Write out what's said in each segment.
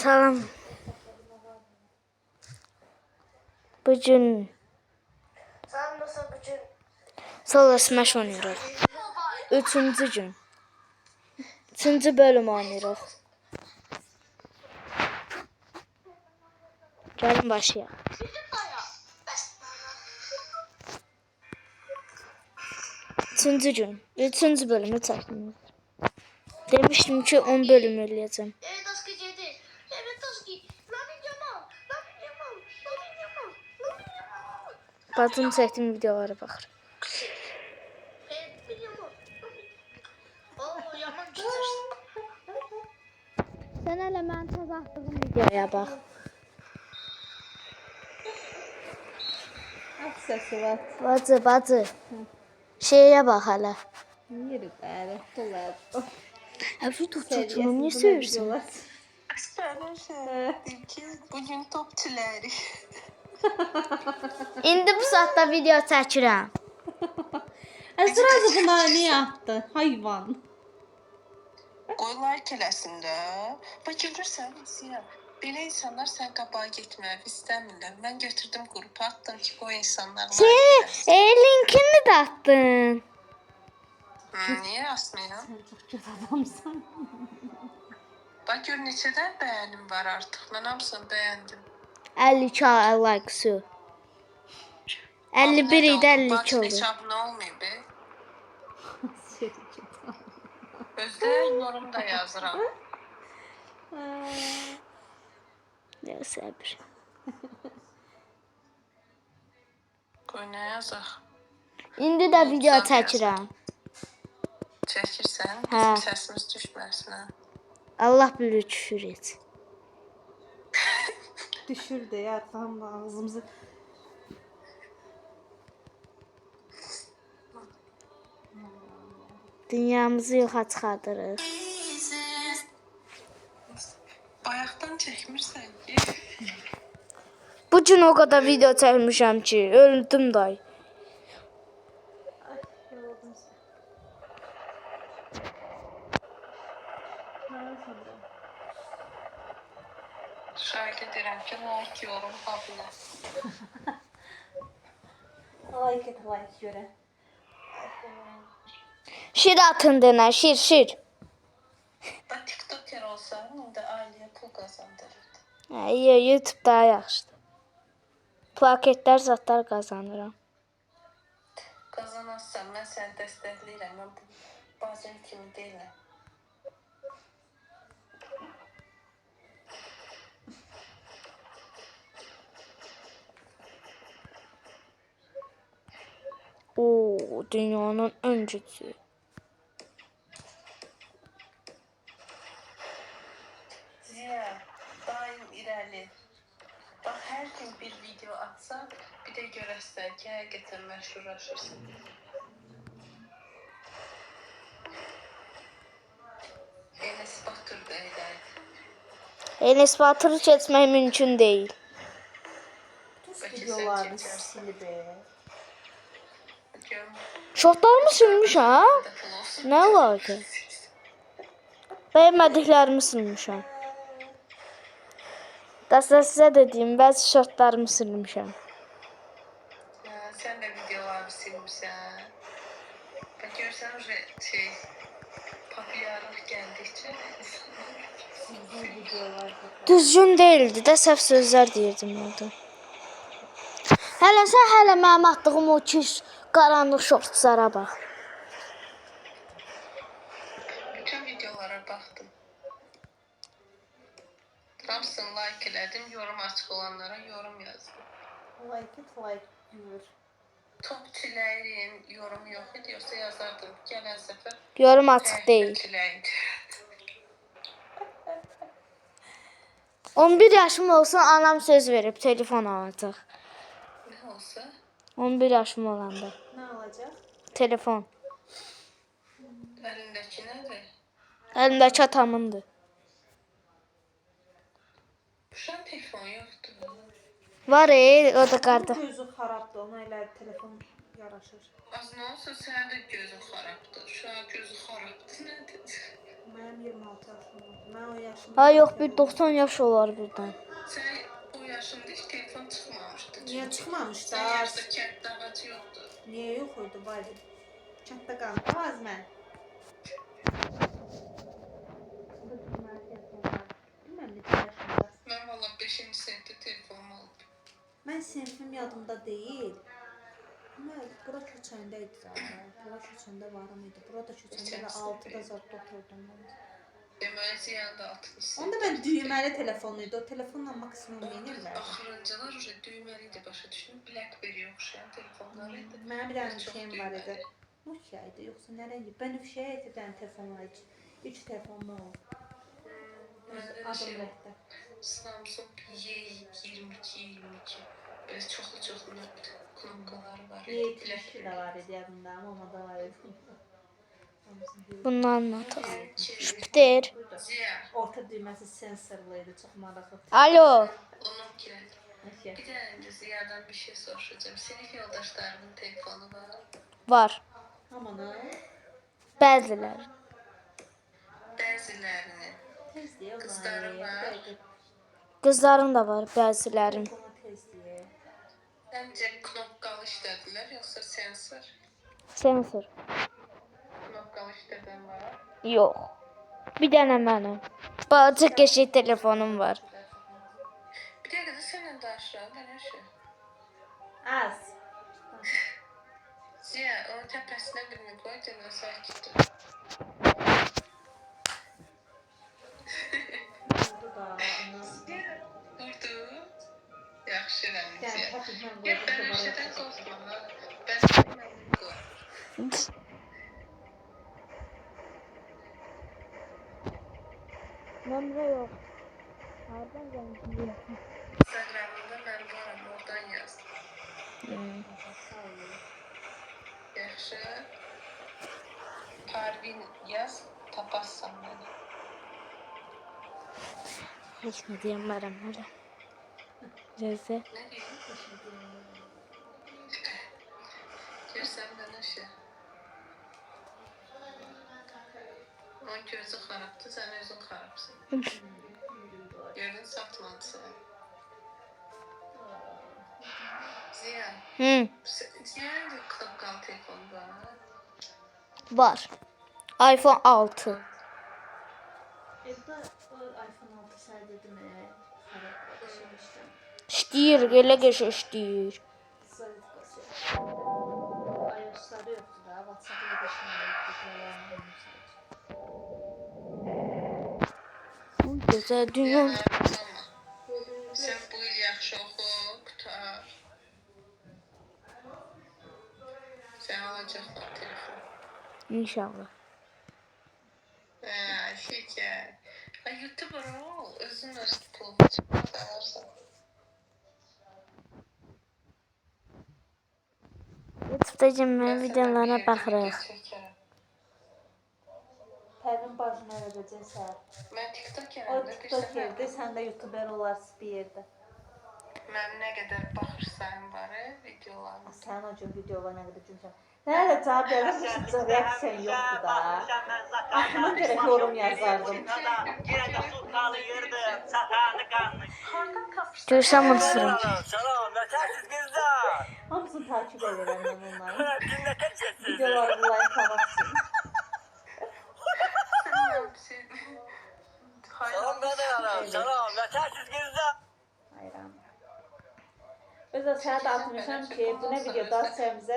Salam. Bugün Solo Smash oynayırıq. Üçüncü gün. Üçüncü bölüm oynayırıq. Gəlin başlayaq. Üçüncü gün. Üçüncü bölümü çəkdim. Demiştim ki 10 bölüm eləyəcəm. Bacım çəkdiyim videolara baxır. Sən hələ mən tez atdığım videoya bax. Səsi var. Bacı. Şeyə bax hələ. Yeri bəri, dolar. Həvşi tutuşunu niyə söyürsən? Bugün top çiləri. İndi bu saatda video çəkirəm. Əsrarı bunlar niyə yaptı? Hayvan. Qoy like eləsində. Bax görürsən, Asiya. Belə insanlar sən qabağa getməyi istəmirlər. Mən götürdüm qrupa atdım ki, bu insanlar like eləsin. Linkini də atdın. Niyə asmayam? Sən çox kötü adamsan. Bax gör neçədən bəyənim var artıq. Mən hamısını bəyəndim. 52 like-sı. 51 idi 52 oldu. Bax hesabına olmayıb. Özdə yorum da yazıram. Ya səbir. Qoy nə yazaq? İndi də video çəkirəm. Çəkirsən, Hə. bizim səsimiz düşməsin. Hə? Allah bilir küfür et. Düşür de ya, tam da ağzımızı. Dünyamızı yoxa çıxardırıq. Bayaqdan çəkmirsən ki. Bugün o qədər video çəkmişəm ki, öldüm day. Ay, yoruldum sen. Şahid edirəm ki, like yorum qabına. Like et, like göre. Şir atın denə, şir. Bax TikToker olsan, indi ailəyə pul qazandırırdı. YouTube daha yaxşıdır. Plaketlər, zatlar qazanıram. Qazanarsan, mən səni dəstəkləyirəm. Mən bazen kimi deyiləm. Oo, dünyanın ən güclü. Ziya, daim irəli. Bax, hər gün bir video atsan, bir də görəsən ki, həqiqətən məşhurlaşırsan. Enes Batur da eləydi. Enes Batur'u keçmək mümkün deyil. Videolarını silip. Şortlarımı silmişəm. Nə əlaqə? Bəyənmədiklərimi silmişəm. Dəstə sizə dediyim, bəzi şortlarımı silmişəm. Sən də videolarını silmişsən. Bax, görsən, popülyarlıq gəldikcə Düzgün deyildi də, səhv sözlər deyirdim orada. Hələ mənim atdığım o ki, qaranlıq şortlara bax. bütün videolara baxdım. Hamısını like elədim, yorum açıq olanlara yorum yazdım. Like et, like gör. Top çiləyin yorum yox idi, yoxsa yazardım. Gələn səfər Yorum açıq deyil. çiləyin. 11 yaşım olsun, anam söz verib, telefon alacaq. Nə olsa? 11 yaşım olanda. Ne olacak? Telefon. Əlindəki nədir? Əlimdəki atamındır. Uşaq telefonu yoxdur. Var o da qarda. Gözü xarabdır, ona elə telefon yaraşır. Az nə olsa sənin də gözün xarabdır. Uşaq gözü xarabdır, nədir? Mənim 26 yaşım var. Mən o yaşımda... Ha yox, bir 90 yaş olar birdən. Sen o yaşında hiç telefon çıkmamıştı. Niye çıkmamış da? Sen yaşta kentdə ağacı yoktu. Niye yok oydu bari? Kentdə qaldı. Az mən. Bilməm neçə yaşımda. Ben valla 5. sınıfta telefonum oldu. Mən sinifim yadımda deyil. Ama bura köçəndə idi zaten. Bura köçəndə varım idi. Burada köçəndə və 6-da zat oturdum mən. Deməli Ziyan da 60. Onda mən düyməli telefonuydu. O telefonla maksimum yenirlər. Axırıncılar уже düyməli idi, başa düşdüm. Blackberry oxşayan telefonlar idi. Mənim bir dənə Çox şeyim var idi. düyməli. Nokia idi, yoxsa nə rəngi? Bənövşəyə idi bir dənə telefon var idi. 3 telefonum oldu. Məndə də Adım şey rəhbər. Samsung Y22. Böyle çoxlu knopkaları var idi. Y2 də var idi yadımda, amma ona da var idi. Bunu anlataq. Şüpdir. Ziya, Orta düyməsi sensorlu idi, çox maraqlı. Alo. onun kirədi. Nokia. Bir də öncə Ziyadan bir şey soruşacağım. Sinif yoldaşlarının telefonu var. Var. Amanı. Bəziləri. Bəzilərinin. Tez deyə o Qızları zaman. var. Qızların da var, bəzilərin. Telefonu tez deyə. Səncə knopkalı işlədilər, yoxsa sensor? Sensor. Knopkalı işlədən var. Yox. Bir dənə mənim. Balaca qəşəng telefonum var. Bir dəqiqə də səndən danışıram, mənə şey. Az. Ziya, onun təpəsinə birini qoy, demə sakitdir. Bu da ona. Durdu. Yaxşı eləmin Yəni Ziya. təpiklə Yox, qoydu. bənövşədən qorxma. Bənövşədən qorxma. Nömrə yox. Hardan gəlmişəm? Instagramında mən varam, oradan yaz. Yaxşı. Parvin yaz, tapassan məni. Heç nə deyəmərəm hələ. Rəzə. Nə deyim? Görsən mənə şey. Onun gözü xarabdır, sən özün xarabsın. Gördün, satmadı sən. Ziya, Ziyanın knopkalı telefonu var. Var. iPhone 6. Evdə o iPhone 6 sən dedim, xarab olmuşdu. İşləyir, elə qəşəng işləyir. Zaryadkası. iOS-ları yoxdur da, WhatsApp-ı da düşünürəm. Gözəl dünya. Sən bu il yaxşı oxu, qutar. Sən alacaqlar telefon. İnşallah. Şeker. YouTuber ol, özün öz pulunu çıxarsan. YouTube'da mən videolara baxırıq. Pərvin bacını öyrədəcəksən. Mən TikTok O yerində TikTok yerdə, sən də YouTuber olarsın bir yerdə. Mən nə qədər baxırsan var videolarına. Sən o gün videolar nə qədər cümsən. Nədə cavab verirsən, reaksiyon yoxdur da. Axına görə yorum yazardım. Görsəm unuturam. Hamısını takip edirəm mən onları. Videoları like alarsın. Salam Salam, yetersiz güzel. Hayran. Özə sənə də atmışam ki, bu nə videoda atacağımıza.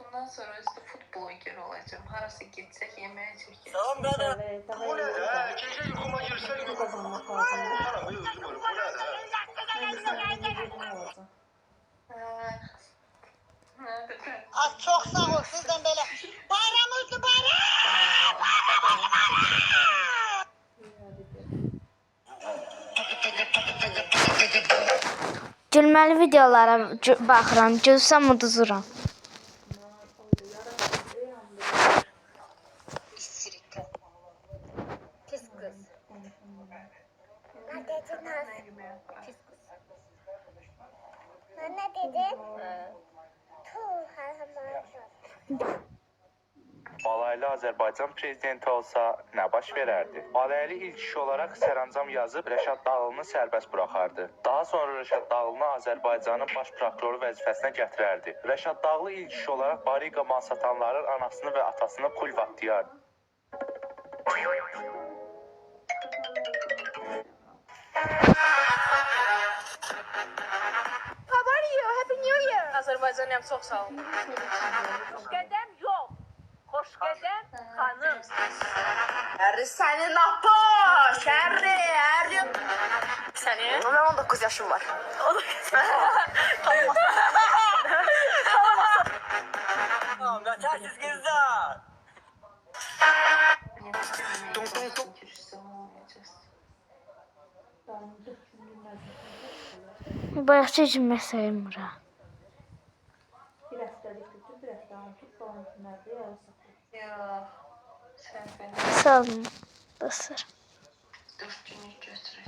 Bundan sonra özü futbolger olacağım. Harası gitsək yeməyə çəkək. Salam birader. Evet, daha Bu iyi ne? olur. Gece yukuma girsek Bu kazanmak lazım. Para mı yüzüm olur? Bu ne? Ben de sana bir yerim olacağım. Az çok sağ ol sizden böyle. Bayramınız mübarek. Gülməli videolara baxıram, görsəm uduzuram. Pis kız. Ne dedin Naz? Pis kız. Ne dedin? Tuh, Balaylı Azərbaycan prezidenti olsa nə baş verərdi? Balaylı ilk iş olaraq sərəncam yazıb Rəşad Dağlını sərbəst buraxardı. Daha sonra Rəşad Dağlını Azərbaycanın baş prokuroru vəzifəsinə gətirərdi. Rəşad Dağlı ilk iş olaraq Bariqa mal satanların anasını və atasını pul vaxtlayardı. How are you? Happy New Year. Azərbaycanım çox sağ ol. Hoş gedem yok. Hoş gedem hanım. Harry senin apoş. Harry. Sənin? Ben 19 yaşım var. Kaçarsız kızlar. Bayaqca cümlə sayılmır ha. Bir həftəlik götür, bir həftə alın, tut qalan günlərdə yarısı. Yox. Sən beni Sağ olun. Basır. 4 günlük götürəcəm.